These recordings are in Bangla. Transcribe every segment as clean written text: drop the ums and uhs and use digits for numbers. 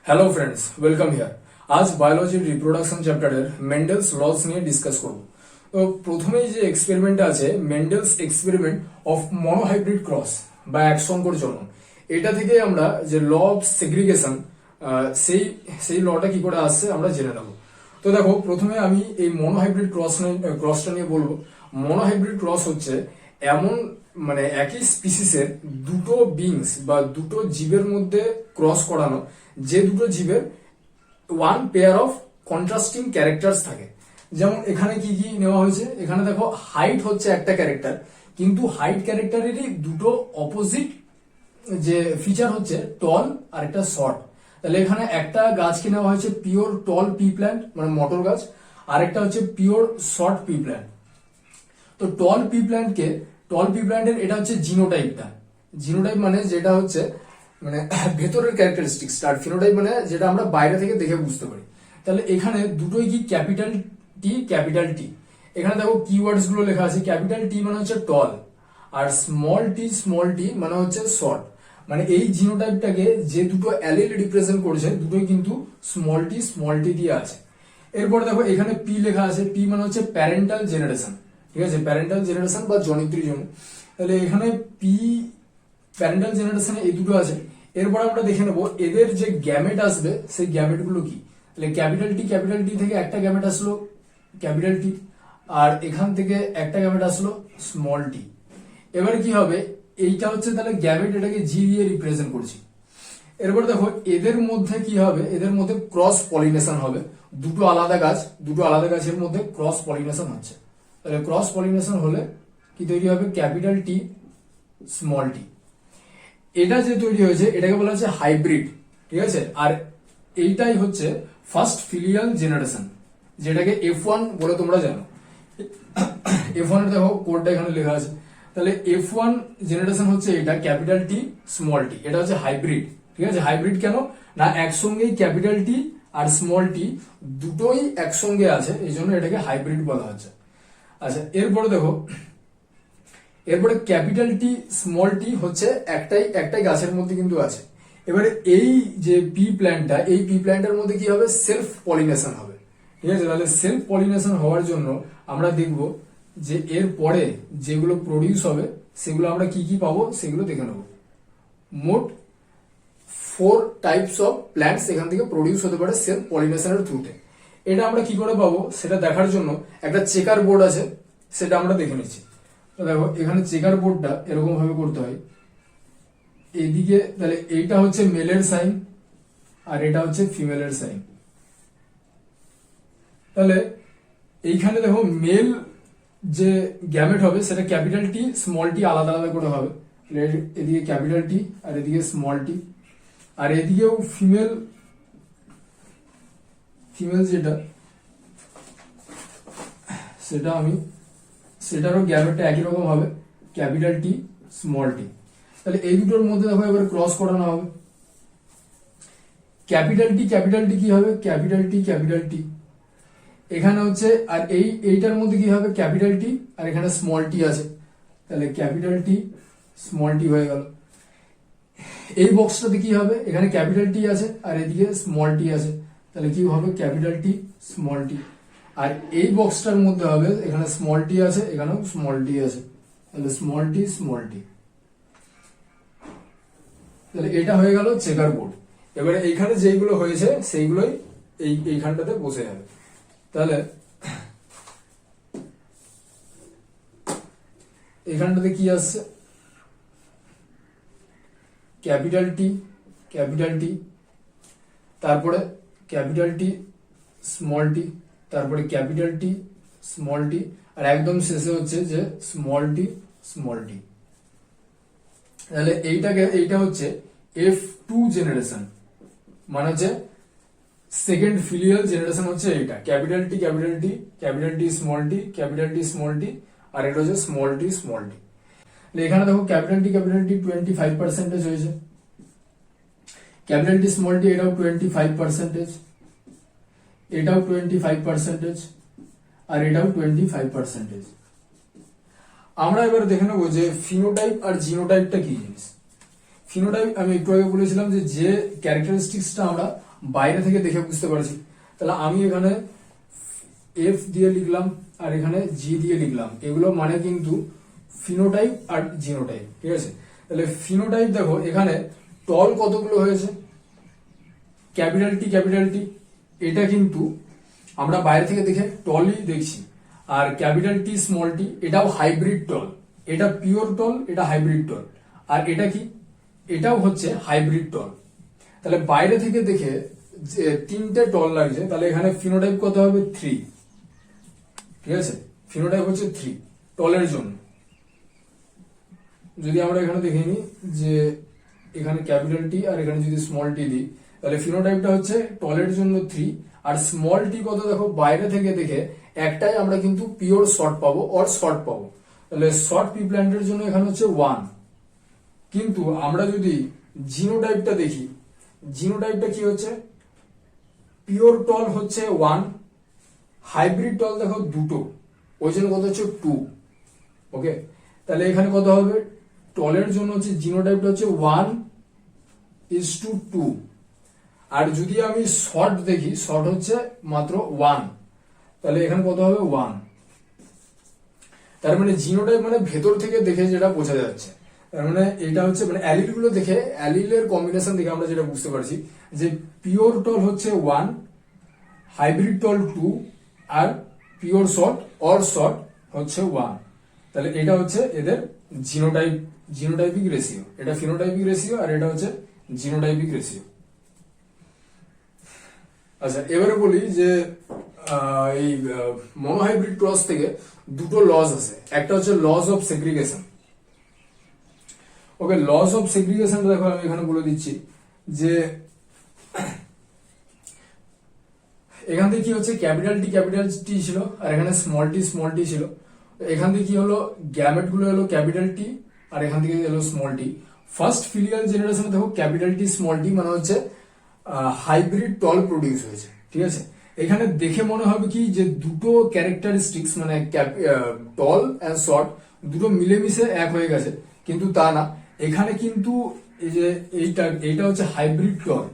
Hello friends, welcome here. আজ বায়োলজির রিপ্রোডাকশন চ্যাপ্টারের মেন্ডেলস লস নিয়ে ডিসকাস করব। তো প্রথমেই যে এক্সপেরিমেন্টটা আছে, মেন্ডেলস এক্সপেরিমেন্ট অফ মনোহাইব্রিড ক্রস বা একসঙ্কর জনন, এটা থেকে আমরা যে ল অফ সেগ্রিগেশন, সেই লটা কি করে আসছে আমরা জেনে নেব। তো দেখো, প্রথমে আমি এই মনোহাইব্রিড ক্রসটা নিয়ে বলবো। মনোহাইব্রিড ক্রস হচ্ছে এমন একই স্পিসিসের দুটো বিংস বা দুটো জীবের মধ্যে ক্রস করানো, যে দুটো জীবের one pair of contrasting characters থাকে। যেমন এখানে কি কি নেওয়া হয়েছে, এখানে দেখো হাইট হচ্ছে একটা ক্যারেক্টার, কিন্তু হাইট ক্যারেক্টারেরই দুটো অপোজিট যে ফিচার হচ্ছে টল আর একটা শর্ট। তাহলে এখানে একটা গাছকে নেওয়া হয়েছে পিওর টল পি প্ল্যান্ট মানে মটর গাছ, আর একটা হচ্ছে পিওর শর্ট পি প্ল্যান্ট। তো টল পি প্ল্যান্টের এটা হচ্ছে জিনোটাইপটা। জিনোটাইপ মানে যেটা হচ্ছে ভেতরের ক্যারেক্টারিস্টিক্স, আর ফিনোটাইপ মানে যেটা আমরা বাইরে থেকে দেখে বুঝতে পারি। তাহলে এখানে দুটোই কি ক্যাপিটাল টি। এখানে দেখো কিওয়ার্ডস গুলো লেখা আছে। ক্যাপিটাল টি মানে হচ্ছে টল, আর স্মল টি মানে হচ্ছে শর্ট। মানে এই জিনোটাইপটাকে যে দুটো অ্যালিল রিপ্রেজেন্ট করছে, দুটোই কিন্তু স্মল টি দিয়ে আছে। এরপরে দেখো এখানে পি লেখা আছে। পি মানে হচ্ছে প্যারেন্টাল জেনারেশন, ঠিক আছে, প্যারেন্টাল জেনারেশন বা জনিত্রী জনন। তাহলে এখানে পি প্যারেন্টাল জেনারেশনে এই দুটো আছে। এরপর আমরা দেখে নেবো এদের যে গ্যামেট আসবে সেই গ্যামেট গুলো কি। তাহলে ক্যাপিটাল টি থেকে একটা গ্যামেট আসলো ক্যাপিটাল টি, আর এখান থেকে একটা গ্যামেট আসলো স্মল টি। এবার কি হবে, এইটা হচ্ছে তাহলে গ্যামেট, এটাকে জি দিয়ে রিপ্রেজেন্ট করছি। এরপর দেখো এদের মধ্যে কি হবে, এদের মধ্যে ক্রস পলিনেশন হবে। দুটো আলাদা গাছের মধ্যে ক্রস পলিনেশন হচ্ছে। তাহলে ক্রস পলিনেশন হলে কি তৈরি হবে, ক্যাপিটাল টি স্মল টি। এটা যে তৈরি হয়েছে এটাকে বলা হচ্ছে হাইব্রিড, ঠিক আছে। আর এইটাই হচ্ছে ফার্স্ট ফিলিয়াল জেনারেশন, যেটাকে F1 বলে তোমরা জানো। F1 এর দেখো কোডটা এখানে লেখা আছে। তাহলে F1 জেনারেশন হচ্ছে এটা, ক্যাপিটাল টি স্মল টি। এটা হচ্ছে হাইব্রিড, ঠিক আছে। হাইব্রিড কেন না, একসঙ্গেই ক্যাপিটাল টি আর স্মল টি দুটোই একসঙ্গে আছে, এই জন্য এটাকে হাইব্রিড বলা হচ্ছে। আচ্ছা, এরপরে দেখো, এরপরে ক্যাপিটাল টি স্মল টি হচ্ছে একটাই গাছের মধ্যে কিন্তু আছে। এবারে এই যে পি প্ল্যান্টের মধ্যে কি হবে, সেলফ পলিনেশন হবে, ঠিক আছে। তাহলে সেলফ পলিনেশন হওয়ার জন্য আমরা দেখব যে এর পরে যেগুলো প্রডিউস হবে সেগুলো আমরা কি কি পাবো সেগুলো দেখে নেব। মোট 4 টাইপস অফ প্ল্যান্টস এখান থেকে প্রডিউস হতে পারে সেলফ পলিনেশনের থ্রুতে। এটা আমরা কি করে পাবো সেটা দেখার জন্য একটা চেকার বোর্ড আছে, সেটা আমরা দেখে নিচ্ছি। দেখো এখানে চেকার বোর্ডটা এরকম ভাবে করতে হয়। এইদিকে তাহলে এইটা হচ্ছে মেলের সাইন আর এটা হচ্ছে ফিমেলের সাইন। তাহলে এইখানে দেখো মেল যে গ্যামেট হবে সেটা ক্যাপিটাল টি স্মল টি আলাদা আলাদা করে হবে। এদিকে ক্যাপিটাল টি আর এদিকে স্মল টি, আর এদিকেও ফিমেল যেটা সেটারও গ্যামেটটা একই রকম হবে, ক্যাপিটাল টি স্মল টি। তাহলে এই দুটোর মধ্যে দেখো এবার ক্রস করানো হবে। ক্যাপিটাল টি কি হবে, ক্যাপিটাল টি এখানে হচ্ছে, আর এইটার মধ্যে কি হবে, ক্যাপিটাল টি আর এখানে স্মল টি আছে। তাহলে ক্যাপিটাল টি স্মল টি হয়ে গেল। এই বক্সটাতে কি হবে, এখানে ক্যাপিটাল টি আছে আর এদিকে স্মল টি আছে। তাহলে কি হবে, ক্যাপিটাল টি স্মল টি। আর এই বক্সটার মধ্যে হবে, এখানে স্মল টি আছে এখানেও স্মল টি আছে, তাহলে স্মল টি। তাহলে এটা হয়ে গেল চেকার বোর্ড। এবারে এইখানে যেগুলো হয়েছে সেইগুলোই এইখানটাতে বসে যাবে। তাহলে এখানটাতে কি আসছে, ক্যাপিটাল টি, তারপরে ক্যাপিটাল টি স্মল টি, তারপরে ক্যাপিটাল টি স্মল টি, আর একদম শেষে হচ্ছে যে স্মল টি। তাহলে এইটা হচ্ছে F2 জেনারেশন, মানে হচ্ছে সেকেন্ড ফিলিয়াল জেনারেশন হচ্ছে এইটা, ক্যাপিটাল টি স্মল টি, আর এটা হচ্ছে স্মল টি। এখানে দেখো ক্যাপিটাল টি 25% হয়েছে, ক্যাপিটাল টি স্মল টি এটাও 25%, এটাও 25%, আর এটাও 25%। আমরা এবার দেখে নেবো যে ফিনোটাইপ আর জিনোটাইপটা কি জিনিস। ফিনোটাইপ আমি একটু আগে বলেছিলাম যে ক্যারেক্টারিস্টিক্সটা আমরা বাইরে থেকে দেখে বুঝতে পারছি। তাহলে আমি এখানে এফ দিয়ে লিখলাম আর এখানে জি দিয়ে লিখলাম, এগুলো মানে কিন্তু ফিনোটাইপ আর জিনোটাইপ, ঠিক আছে। তাহলে ফিনোটাইপ দেখো এখানে টল কতগুলো হয়েছে, ক্যাপিটাল টি, এটা কিন্তু আমরা বাইরে থেকে দেখে টলই দেখছি। আর ক্যাপিটাল টি স্মল টি এটাও হাইব্রিড টল, এটা পিওর টল, এটা হাইব্রিড টল। আর এটা কি, এটাও হচ্ছে হাইব্রিড টল। তাহলে বাইরে থেকে দেখে যে তিনটে টল লাগছে, তাহলে এখানে ফিনোটাইপ কত হবে 3, ঠিক আছে। ফিনোটাইপ হচ্ছে 3 টলের জন্য। যদি আমরা এখানে দেখে নিই যে এখানে ক্যাপিটাল টি আর এখানে যদি স্মল টি দিই, তাহলে ফিনোটাইপটা হচ্ছে টলের জন্য 3, আর স্মল টি কত দেখো বাইরে থেকে দেখে একটাই আমরা কিন্তু পিওর শর্ট পাবো অর শর্ট পাবো। তাহলে শর্ট পি প্ল্যান্টের জন্য এখানে হচ্ছে 1। কিন্তু আমরা যদি জিনোটাইপটা দেখি, জিনোটাইপটা কি হচ্ছে, পিওর টল হচ্ছে 1, হাইব্রিড টল দেখো 2, ওই জন্য কত হচ্ছে 2। ওকে, তাহলে এখানে কত হবে, টলের জন্য হচ্ছে জিনোটাইপটা হচ্ছে 1:2। আর যদি আমি শর্ট দেখি, শর্ট হচ্ছে মাত্র 1, তাহলে এখানে কত হবে 1। তার মানে জিনোটাইপ মানে ভেতর থেকে দেখে যেটা বোঝা যাচ্ছে, তার মানে এটা হচ্ছে মানে অ্যালিল গুলো দেখে, অ্যালিলের কম্বিনেশন দেখে আমরা যেটা বুঝতে পারছি যে পিওর টল হচ্ছে 1, হাইব্রিড টল 2, আর পিওর শর্ট অর শর্ট হচ্ছে 1। তাহলে এটা হচ্ছে এদের জিনোটাইপিক রেশিও, এটা ফিনোটাইপিক রেশিও আর এটা হচ্ছে জিনোটাইপিক রেশিও। আচ্ছা, এবারে বলি যে এই মনোহাইব্রিড ক্রস থেকে দুটো লজ আছে, একটা হচ্ছে lodge of segregation. Okay, lodge of segregation দেখো আমি এখানে বলে দিচ্ছি যে এখান থেকে কি হচ্ছে, ক্যাপিটাল টি ছিল আর এখানে স্মল টি ছিল। এখান থেকে কি হলো, গ্যামেট গুলো হলো ক্যাপিটাল টি আর এখান থেকে এলো স্মল টি। ফার্স্ট ফিলিয়াল জেনারেশনে দেখো ক্যাপিটাল টি স্মল টি মানে হচ্ছে হাইব্রিড টল প্রডিউস হয়েছে, ঠিক আছে। এখানে দেখে মনে হবে কি যে দুটো ক্যারেক্টারিস্টিক্স মানে টল এন্ড শর্ট দুটো মিলেমিশে এক হয়ে গেছে, কিন্তু তা না। এখানে কিন্তু এই যে এইটা হচ্ছে হাইব্রিড টল,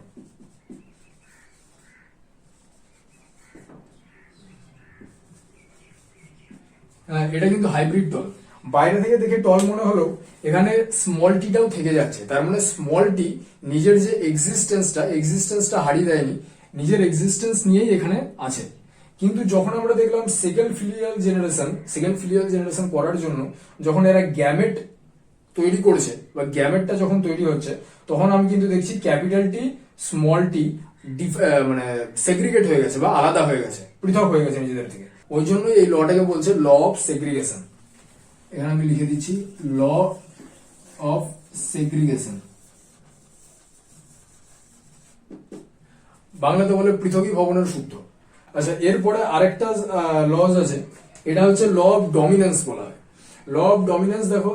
এটা কিন্তু হাইব্রিড টল। বাইরে থেকে দেখে টল মনে হলো, এখানে স্মল টিটাও থেকে যাচ্ছে, তার মানে স্মল টি নিজের যে এক্সিস্টেন্সটা হারিয়ে দেয়নি, নিজের এক্সিস্টেন্স নিয়েই এখানে আছে। কিন্তু যখন আমরা দেখলাম সেকেন্ড ফিলিয়াল জেনারেশন করার জন্য যখন এরা গ্যামেট তৈরি করছে বা গ্যামেটটা যখন তৈরি হচ্ছে, তখন আমি কিন্তু দেখছি ক্যাপিটাল টি স্মল টি মানে সেগ্রিগেট হয়ে গেছে বা আলাদা হয়ে গেছে, পৃথক হয়ে গেছে নিজেদের থেকে। ওই জন্য এই লটাকে বলছে ল অফ সেগ্রিগেশন। এখানে আমি লিখে দিচ্ছি ল অফ সেগ্রিগেশন, বাংলাতে বলে পৃথকী ভবনের সূত্র। আচ্ছা, এরপরে আরেকটা লজ আছে, এটা হচ্ছে ল অফ ডমিনেন্স বলা হয়। ল অফ ডমিনেন্স দেখো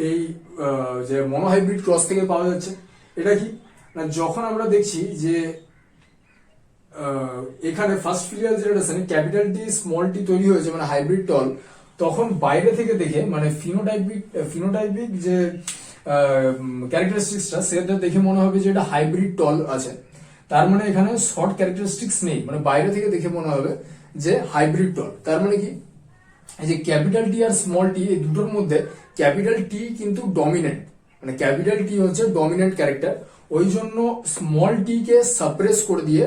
এই যে মনোহাইব্রিড ক্রস থেকে পাওয়া যাচ্ছে। এটা কি না, যখন আমরা দেখছি যে এখানে ফার্স্ট ফিলিয়াল জেনারেশনে ক্যাপিটাল টি স্মল টি তৈরি হয়েছে মানে হাইব্রিড টল, তখন বাইরে থেকে দেখে মানে ফিনোটাইপিক যে ক্যারেক্টারিস্টিক্সটা সেটা দেখে মনে হবে যে এটা হাইব্রিড টল আছে। তার মানে এখানে শর্ট ক্যারেক্টারিস্টিক্স নেই, মানে বাইরে থেকে দেখে মনে হবে যে হাইব্রিড টল। তার মানে কি, এই যে ক্যাপিটাল টি আর স্মল টি এই দুটোর মধ্যে ক্যাপিটাল টি কিন্তু ডমিনেন্ট, মানে ক্যাপিটাল টি হচ্ছে ডমিনেন্ট ক্যারেক্টার, ওই জন্য স্মল টি কে সাপ্রেস করে দিয়ে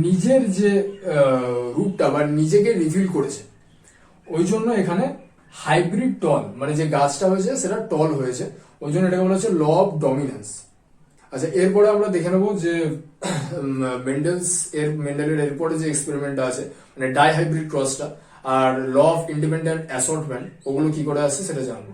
নিজের যে রূপটা বা নিজেকে রিভিল করেছে, ওই জন্য এখানে হাইব্রিড টল মানে যে গাছটা হয়েছে সেটা টল হয়েছে, ওই জন্য এটাকে বলা হচ্ছে ল অফ ডমিনেন্স। আচ্ছা, এরপরে আমরা দেখে নেবো যে মেন্ডেলের এরপরে যে এক্সপেরিমেন্টটা আছে মানে ডাই হাইব্রিড ক্রসটা আর ল অফ ইন্ডিপেন্ডেন্ট অ্যাসর্টমেন্ট, ওগুলো কি করে আসছে সেটা জানবো।